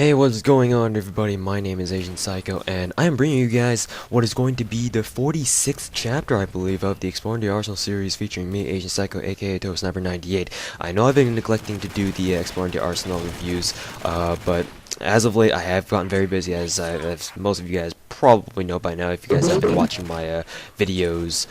Hey, what's going on, everybody? My name is Asian Psycho, and I am bringing you guys what is going to be the 46th chapter, I believe, of the Exploring the Arsenal series featuring me, Asian Psycho, aka Sniper98. I know I've been neglecting to do the Exploring the Arsenal reviews, but as of late, I have gotten very busy, as most of you guys probably know by now if you guys have been watching my videos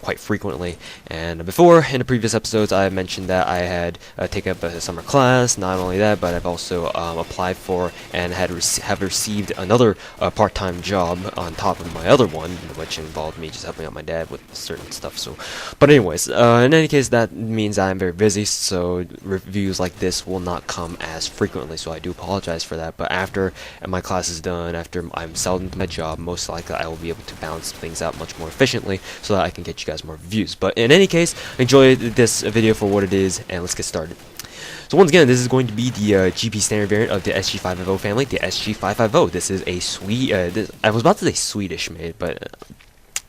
quite frequently. And before, in the previous episodes, I mentioned that I had taken up a summer class. Not only that, but I've also applied for and have received another part-time job on top of my other one, which involved me just helping out my dad with certain stuff. So, but anyways, in any case, that means I'm very busy, so reviews like this will not come as frequently. So I do apologize for that. But after my class is done, after I'm settled into my job, most likely I will be able to balance things out much more efficiently so that I can get you guys more views. But in any case, enjoy this video for what it is, and let's get started. So once again, this is going to be the GP Standard variant of the SG550 family, the SG550. This is a I was about to say Swedish made, but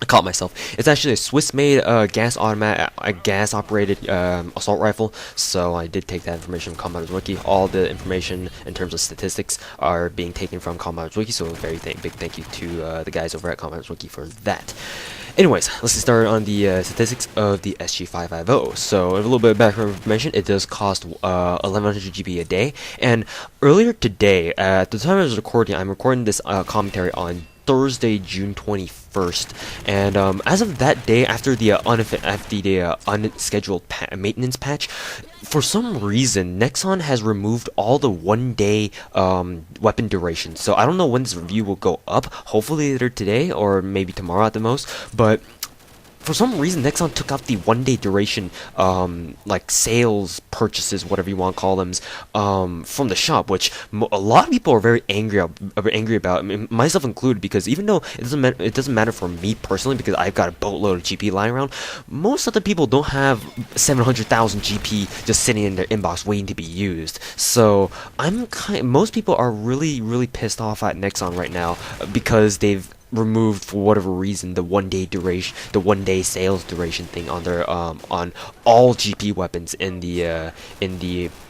I caught myself. It's actually a Swiss-made gas-operated assault rifle. So I did take that information from Commander's Wiki. All the information in terms of statistics are being taken from Commander's Wiki. So a very big thank you to the guys over at Commander's Wiki for that. Anyways, let's get started on the statistics of the SG550. So, a little bit of background information. It does cost 1100 GP a day. And earlier today, at the time I was recording, I'm recording this commentary on Thursday, June 21st, and as of that day, after the unscheduled maintenance patch, for some reason, Nexon has removed all the one-day weapon durations. So I don't know when this review will go up. Hopefully later today, or maybe tomorrow at the most. But for some reason, Nexon took out the one-day duration, like sales purchases, whatever you want to call them, from the shop, which a lot of people are very angry about. I mean, myself included, because even though it doesn't matter for me personally, because I've got a boatload of GP lying around, most other people don't have 700,000 GP just sitting in their inbox waiting to be used. So most people are really pissed off at Nexon right now because they've removed, for whatever reason, the one-day sales duration thing on their on all GP weapons in the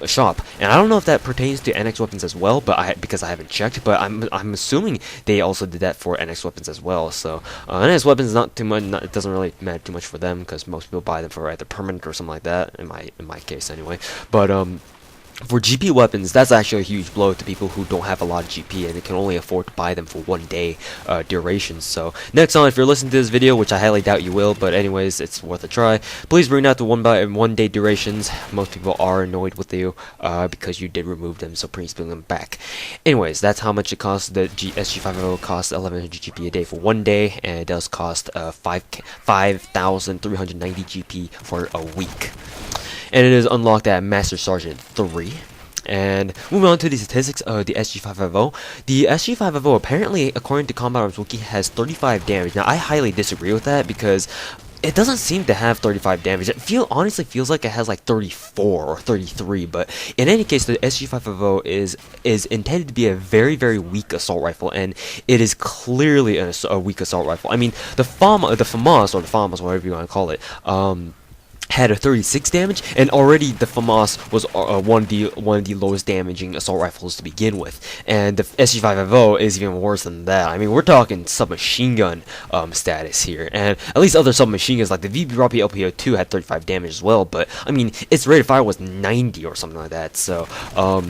shop. And I don't know if that pertains to NX weapons as well, but because I haven't checked, but I'm assuming they also did that for NX weapons as well. So NX weapons, not too much. It doesn't really matter too much for them because most people buy them for either permanent or something like that. In my case, anyway. But for GP weapons, that's actually a huge blow to people who don't have a lot of GP and they can only afford to buy them for one day duration. So, Nexon, if you're listening to this video, which I highly doubt you will, but anyways, it's worth a try, please bring out the one day durations. Most people are annoyed with you because you did remove them, so please bring them back. Anyways, that's how much it costs. The SG550 costs 1100 GP a day for one day, and it does cost 5,390 GP for a week. And it is unlocked at Master Sergeant 3. And moving on to the statistics of the SG550. The SG550 apparently, according to Combat Arms Wiki, has 35 damage. Now, I highly disagree with that because it doesn't seem to have 35 damage. It honestly feels like it has like 34 or 33, but in any case, the SG550 is intended to be a very weak assault rifle, and it is clearly a weak assault rifle. I mean, the FAMAS, whatever you want to call it, had a 36 damage, and already the FAMAS was one of the lowest damaging assault rifles to begin with, and the SG550 is even worse than that. I mean, we're talking submachine gun status here, and at least other submachine guns like the VB-ROPI LPO2 had 35 damage as well, but I mean, its rate of fire was 90 or something like that, so I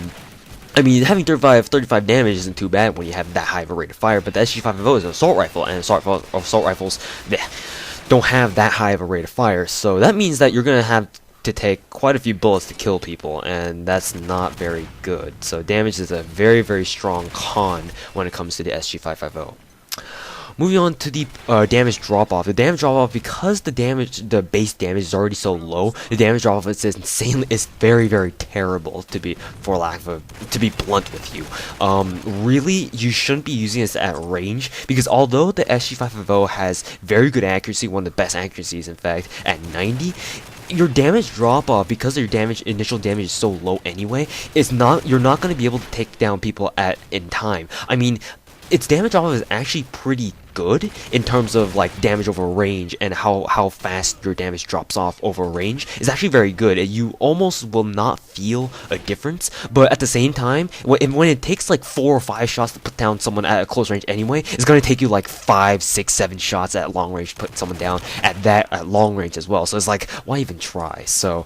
mean, having 35 damage isn't too bad when you have that high of a rate of fire, but the SG550 is an assault rifle, and assault rifles, don't have that high of a rate of fire, so that means that you're going to have to take quite a few bullets to kill people, and that's not very good. So damage is a very strong con when it comes to the SG550. Moving on to the damage drop-off. The damage drop-off, because the base damage is already so low, the damage drop-off is insanely, is very terrible, to be blunt with you. Really, you shouldn't be using this at range, because although the SG550 has very good accuracy, one of the best accuracies in fact, at 90, your damage drop off, because your initial damage is so low anyway, you're not going to be able to take down people in time. I mean, its damage off is actually pretty good in terms of like damage over range, and how fast your damage drops off over range is actually very good. You almost will not feel a difference, but at the same time, when it takes like 4 or 5 shots to put down someone at a close range anyway, it's going to take you like 5, 6, 7 shots at long range to put someone down at long range as well. So it's like, why even try? So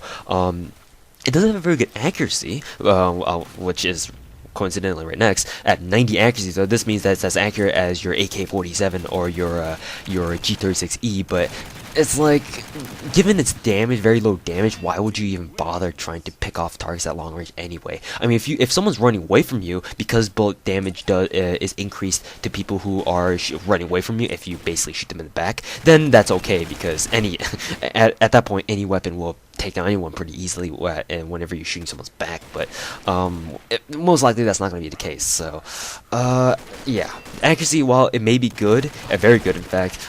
it doesn't have a very good accuracy, which is coincidentally right next at 90 accuracy. So this means that it's as accurate as your AK-47 or your G36E, but it's like, given its damage, very low damage, why would you even bother trying to pick off targets at long range anyway? I mean, if someone's running away from you, because bullet damage is increased to people who are running away from you if you basically shoot them in the back, then that's okay, because at that point any weapon will take down anyone pretty easily and whenever you're shooting someone's back. But most likely that's not going to be the case. So yeah, accuracy, while it may be good, very good in fact,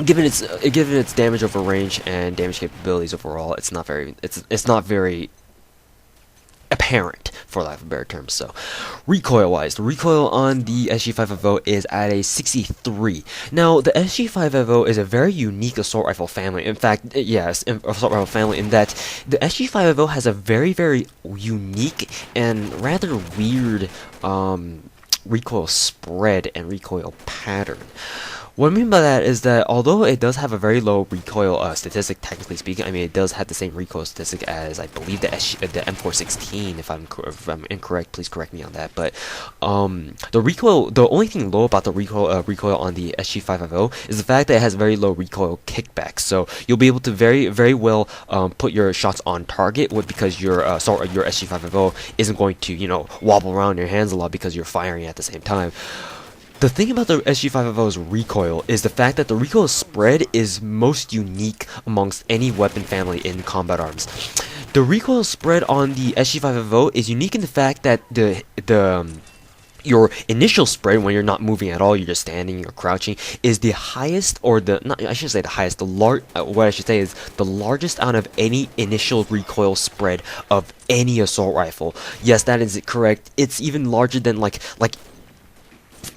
given its damage over range and damage capabilities overall, it's not very apparent, for lack of a better term. So recoil wise, the recoil on the SG550 is at a 63. Now the SG550 is a very unique assault rifle family. In fact, yes, assault rifle family, in that the SG550 has a very unique and rather weird recoil spread and recoil pattern. What I mean by that is that although it does have a very low recoil statistic, technically speaking, I mean, it does have the same recoil statistic as, I believe, the M416. If I'm incorrect, please correct me on that. But the only thing low about the recoil on the SG550 is the fact that it has very low recoil kickback. So you'll be able to very well put your shots on target because your SG550 isn't going to wobble around your hands a lot because you're firing at the same time. The thing about the SG550's recoil is the fact that the recoil spread is most unique amongst any weapon family in combat arms. The recoil spread on the SG550 is unique in the fact that your initial spread, when you're not moving at all, you're just standing or crouching, is the highest, or I shouldn't say the highest, what I should say is the largest out of any initial recoil spread of any assault rifle. Yes, that is correct. It's even larger than like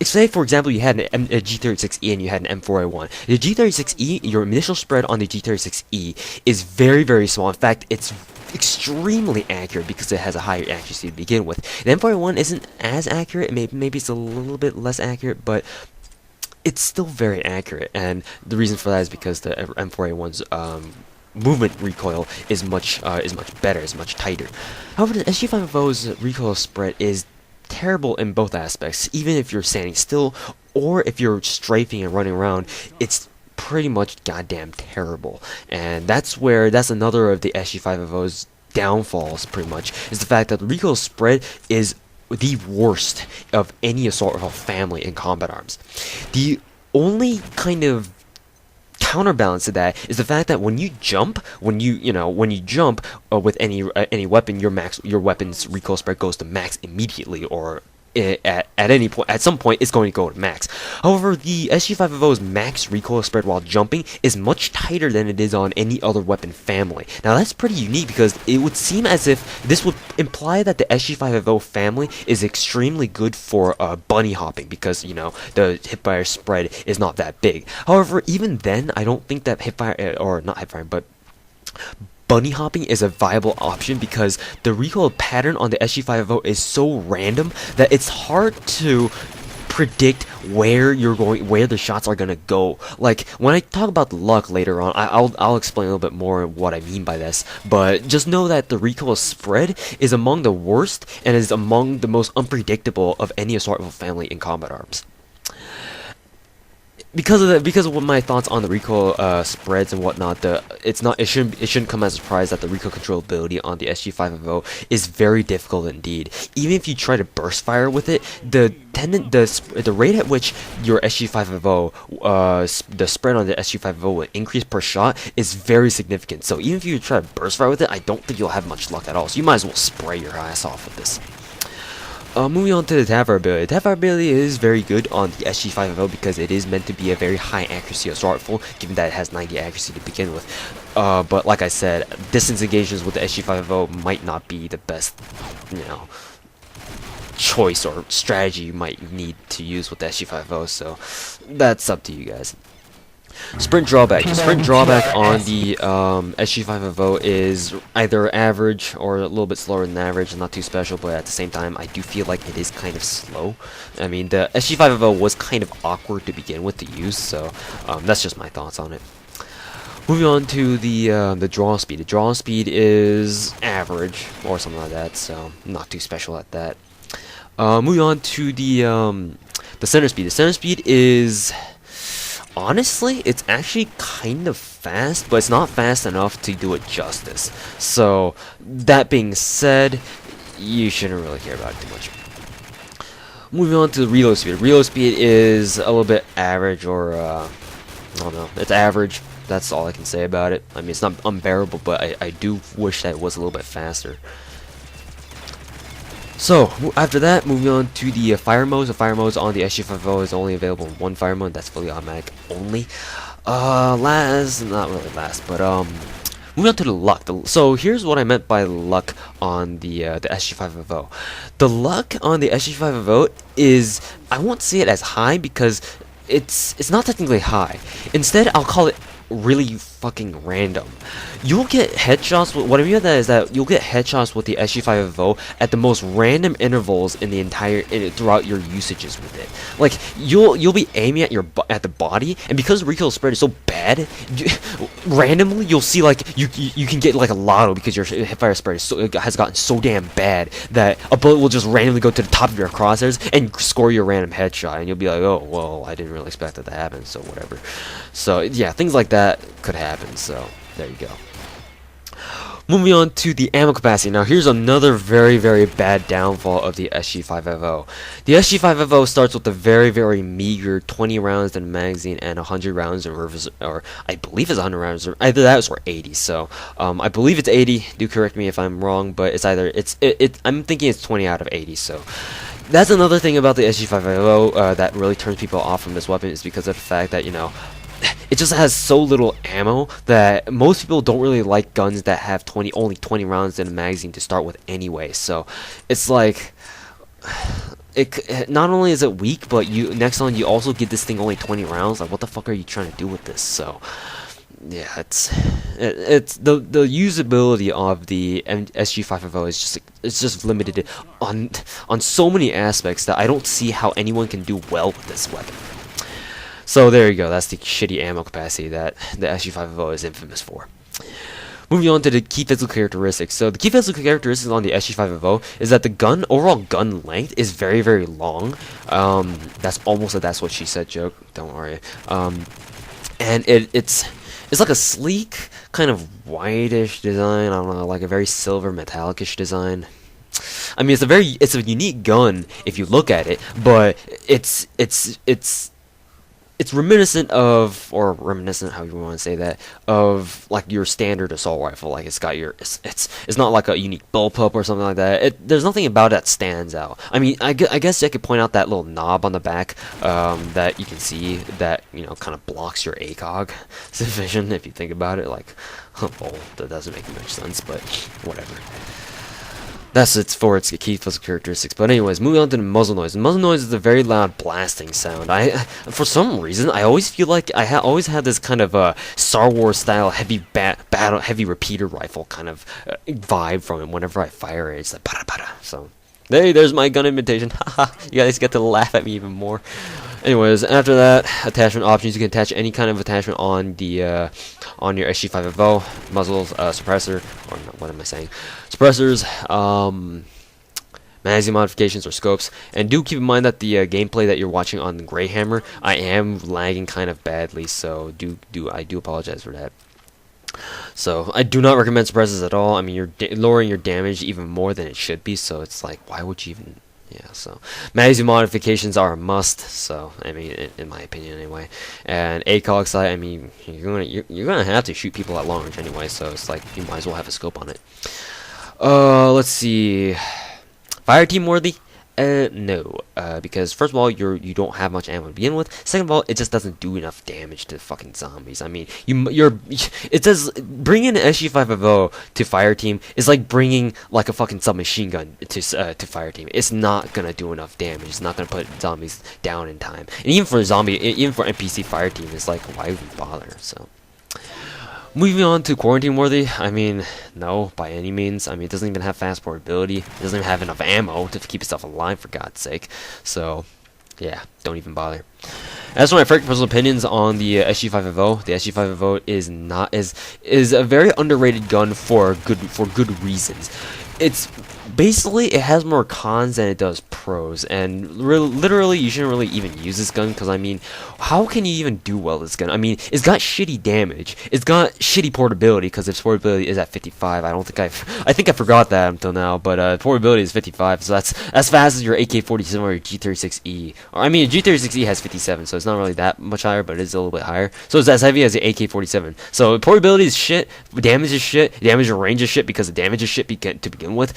say, for example, you had a G36E and you had an M4A1. The G36E, your initial spread on the G36E is very small. In fact, it's extremely accurate because it has a higher accuracy to begin with. The M4A1 isn't as accurate. Maybe it's a little bit less accurate, but it's still very accurate. And the reason for that is because the M4A1's movement recoil is much better, is much tighter. However, the SG550's recoil spread is terrible in both aspects. Even if you're standing still or if you're strafing and running around, it's pretty much goddamn terrible. And that's another of the SG550's downfalls, pretty much, is the fact that the recoil spread is the worst of any assault rifle family in combat arms. The only kind of counterbalance to that is the fact that when you jump with any weapon, your weapon's recoil spread goes to max immediately, or at some point it's going to go to max. However, the SG550's max recoil spread while jumping is much tighter than it is on any other weapon family. Now that's pretty unique because it would seem as if this would imply that the SG550 family is extremely good for bunny hopping, because the hipfire spread is not that big. However, even then, I don't think that bunny hopping is a viable option, because the recoil pattern on the SG550 is so random that it's hard to predict where the shots are gonna go. Like, when I talk about the luck later on, I'll explain a little bit more what I mean by this, but just know that the recoil spread is among the worst and is among the most unpredictable of any assault rifle family in combat arms. Because of my thoughts on the recoil spreads and whatnot, it shouldn't come as a surprise that the recoil controllability on the SG550 is very difficult indeed. Even if you try to burst fire with it, the rate at which your SG550 the spread on the SG550 will increase per shot is very significant. So even if you try to burst fire with it, I don't think you'll have much luck at all. So you might as well spray your ass off with this. Moving on to the tap fire ability. The tap fire ability is very good on the SG550 because it is meant to be a very high accuracy assault rifle, given that it has 90 accuracy to begin with. But like I said, distance engagements with the SG550 might not be the best, choice or strategy you might need to use with the SG550, so that's up to you guys. Sprint drawback. The sprint drawback on the SG550 is either average or a little bit slower than average, not too special, but at the same time I do feel like it is kind of slow. I mean, the SG550 was kind of awkward to begin with to use, so that's just my thoughts on it. Moving on to the draw speed. The draw speed is average or something like that, so not too special at that. Moving on to the center speed. The center speed is, honestly, it's actually kind of fast, but it's not fast enough to do it justice. So that being said, you shouldn't really care about it too much. Moving on to the reload speed. Reload speed is a little bit average, or I don't know, it's average. That's all I can say about it. I mean, it's not unbearable, but I do wish that it was a little bit faster. So, after that, moving on to the fire modes. The fire modes on the SG550 is only available in one fire mode. That's fully automatic only. Not really last, but moving on to the luck. So here's what I meant by luck on the SG550. The luck on the SG550 is, I won't say it as high because it's not technically high. Instead, I'll call it really fucking random. You'll get headshots with, what I mean by that is that you'll get headshots with the SG550 at the most random intervals in the entire throughout your usages with it. Like you'll be aiming at the body, and because recoil spread is so bad, randomly you'll see like you can get like a lotto because your hipfire spread is has gotten so damn bad that a bullet will just randomly go to the top of your crosshairs and score you a random headshot, and you'll be like, oh well, I didn't really expect that to happen, so whatever. So yeah, things like that could happen, so there you go. Moving on to the ammo capacity. Now here's another very bad downfall of the SG550. The SG550 starts with a very meager 20 rounds in the magazine and 100 rounds in reverse, or I believe it's 100 rounds, either that or 80. So I believe it's 80. Do correct me if I'm wrong, but it's either I'm thinking it's 20 out of 80. So that's another thing about the SG550 that really turns people off from this weapon, is because of the fact that, you know, it just has so little ammo that most people don't really like guns that have only 20 rounds in a magazine to start with anyway. So it's like, not only is it weak, but next on you also get this thing only 20 rounds. Like, what the fuck are you trying to do with this? So yeah, it's the usability of the SG550 is just limited on so many aspects that I don't see how anyone can do well with this weapon. So there you go, that's the shitty ammo capacity that the SG550 is infamous for. Moving on to the key physical characteristics. So the key physical characteristics on the SG550 is that the overall gun length is very long. That's almost a "that's what she said" joke, don't worry. And it's like a sleek, kind of whitish design, I don't know, like a very silver metallic-ish design. I mean, it's a unique gun if you look at it, but it's reminiscent of, or reminiscent, however you want to say that, of like your standard assault rifle. Like it's got your, it's not like a unique bullpup or something like that. There's nothing about it that stands out. I mean, I guess I could point out that little knob on the back that you can see that, you know, kind of blocks your ACOG vision if you think about it. Like, well, that doesn't make much sense, but whatever. That's it for its key physical characteristics. But anyways, moving on to the muzzle noise. The muzzle noise is a very loud blasting sound. For some reason, I always feel like I always had this kind of Star Wars style heavy repeater rifle kind of vibe from it whenever I fire it. It's like bada bada. So hey, there's my gun imitation. Haha, you guys get to laugh at me even more. Anyways, after that, attachment options. You can attach any kind of attachment on the on your SG550 muzzles, suppressor, or no, what am I saying? Suppressors, magazine modifications, or scopes. And do keep in mind that the gameplay that you're watching on the Greyhammer, I am lagging kind of badly, so I do apologize for that. So I do not recommend suppressors at all. I mean, you're lowering your damage even more than it should be, so it's like, why would you even? Yeah, so magazine modifications are a must. So I mean, in my opinion, anyway. And ACOG sight, I mean, you're gonna have to shoot people at long range anyway. So it's like you might as well have a scope on it. Let's see. Fire team worthy. No, because first of all, you don't have much ammo to begin with. Second of all, it just doesn't do enough damage to fucking zombies. I mean, it says bringing an SG550 to fire team is like bringing like a fucking submachine gun to fire team. It's not gonna do enough damage. It's not gonna put zombies down in time. And even for NPC fire team, it's like why would we bother? So. Moving on to quarantine worthy, I mean, no, by any means. I mean, it doesn't even have fast portability. It doesn't even have enough ammo to keep itself alive, for God's sake. So, yeah, don't even bother. As for my personal opinions on the SG550, the SG550 is a very underrated gun for good reasons. It's basically it has more cons than it does pros, and literally you shouldn't really even use this gun because I mean, how can you even do well with this gun? I mean, it's got shitty damage, it's got shitty portability because its portability is at 55. I think I forgot that until now, but portability is 55, so that's as fast as your AK-47 or your G36E. Or I mean, G36E has 57, so it's not really that much higher, but it is a little bit higher. So it's as heavy as the AK-47. So portability is shit, damage is shit, damage and range is shit because the damage is shit to begin with.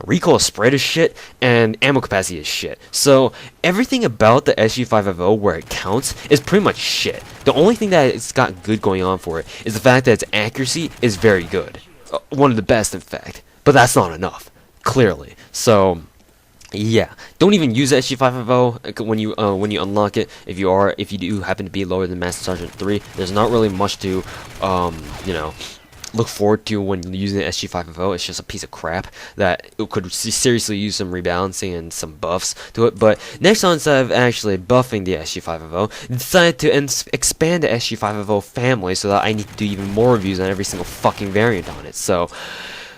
Recoil spread is shit, and ammo capacity is shit. So everything about the SG550 where it counts is pretty much shit. The only thing that it's got good going on for it is the fact that its accuracy is very good. One of the best, in fact. But that's not enough, clearly. So yeah, don't even use the SG550 when you unlock it. If you do happen to be lower than Master Sergeant 3, there's not really much to you know, look forward to when using the SG550. It's just a piece of crap that it could seriously use some rebalancing and some buffs to it. But Nexon, instead of actually buffing the SG550, decided to expand the SG550 family so that I need to do even more reviews on every single fucking variant on it. So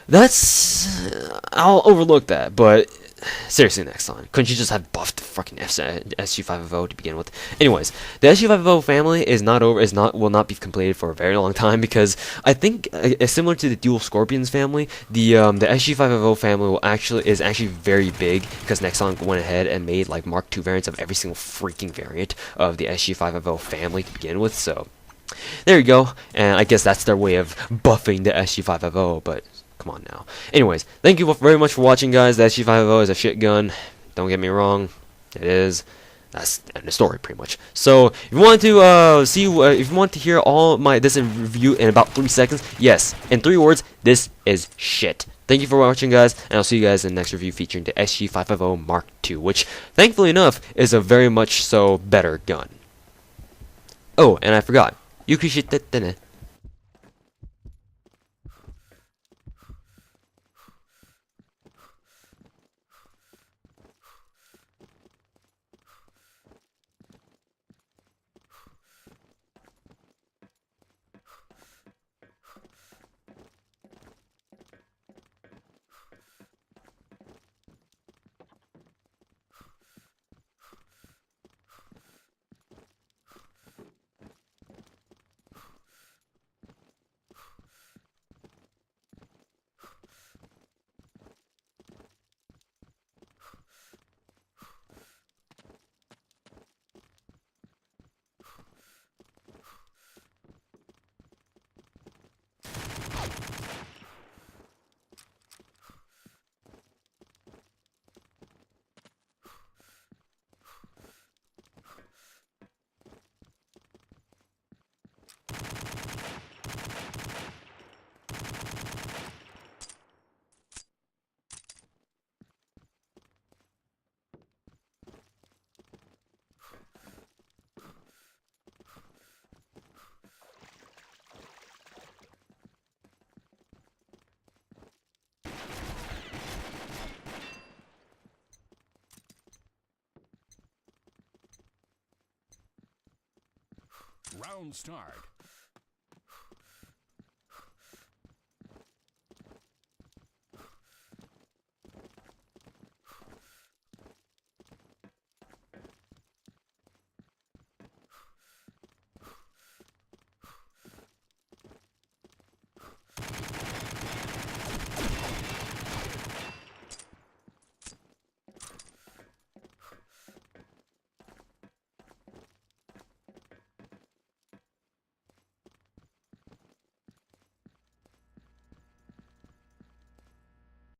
that's I'll overlook that, but seriously, next time, couldn't you just have buffed the fucking SG550 to begin with? Anyways, the SG550 family will not be completed for a very long time because I think similar to the Dual Scorpions family, the SG550 family is actually very big because Nexon went ahead and made like Mark II variants of every single freaking variant of the SG550 family to begin with. So there you go, and I guess that's their way of buffing the SG550, but come on now. Anyways, thank you very much for watching, guys. The SG550 is a shit gun. Don't get me wrong. It is. That's the end of the story, pretty much. So, if you want to if you want to hear all this in review in about 3 seconds, yes, in 3 words, this is shit. Thank you for watching, guys, and I'll see you guys in the next review featuring the SG550 Mark II, which, thankfully enough, is a very much so better gun. Oh, and I forgot. Yuki. Round start.